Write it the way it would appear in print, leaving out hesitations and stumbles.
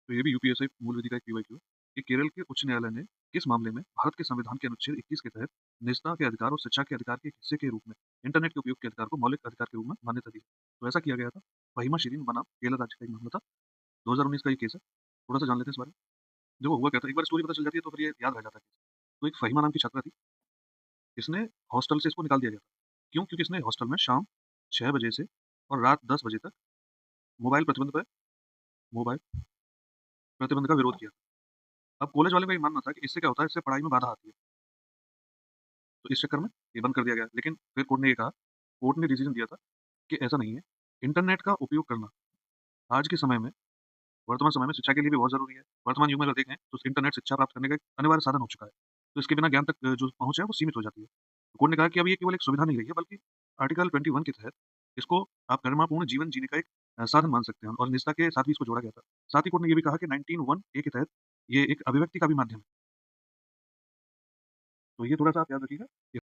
तो ये भी यूपीएससी मूल विधि का एक पीवाईक्यू है कि केरल के उच्च न्यायालय ने किस मामले में भारत के संविधान के अनुच्छेद 21 के तहत निजता के अधिकार और शिक्षा के अधिकार के हिस्से के रूप में इंटरनेट के उपयोग के अधिकार को मौलिक अधिकार के रूप में मान्यता दी। तो ऐसा किया गया था। फहीमा शिरीन बनाम केरल राज्य का एक मामला था। 2019 का ये केस है। थोड़ा सा जान लेते हैं इस बारे में। देखो हुआ क्या था, एक बार स्टोरी पता चल जाती है तो फिर ये याद रह जाता है। तो एक फहीमा नाम की छात्रा थी। इसने हॉस्टल से इसको निकाल दिया गया था। क्यों? क्योंकि इसने हॉस्टल में शाम 6 बजे से और रात 10 बजे तक मोबाइल प्रतिबंध पर मोबाइल प्रतिबंध का विरोध किया। अब कॉलेज वाले का ये मानना था कि इससे क्या होता है, इससे पढ़ाई में बाधा आती है। तो इस चक्कर में ये बंद कर दिया गया। लेकिन फिर कोर्ट ने डिसीजन दिया था कि ऐसा नहीं है। इंटरनेट का उपयोग करना आज के समय में, वर्तमान समय में शिक्षा के लिए भी बहुत ज़रूरी है। वर्तमान युग में अगर देखें तो इंटरनेट शिक्षा प्राप्त करने का एक अनिवार्य साधन हो चुका है। तो इसके बिना ज्ञान तक जो पहुँच है वो सीमित हो जाती है। तो कोर्ट ने कहा कि अब ये केवल एक सुविधा नहीं रही है, बल्कि आर्टिकल 21 के तहत इसको आप गरिमापूर्ण जीवन जीने का एक साधन मान सकते हैं और निजता के साथ भी इसको जोड़ा गया था। साथ ही कोर्ट ने ये भी कहा कि 19 ए के तहत ये एक अभिव्यक्ति का भी माध्यम है। तो ये थोड़ा-सा आप याद रखिएगा।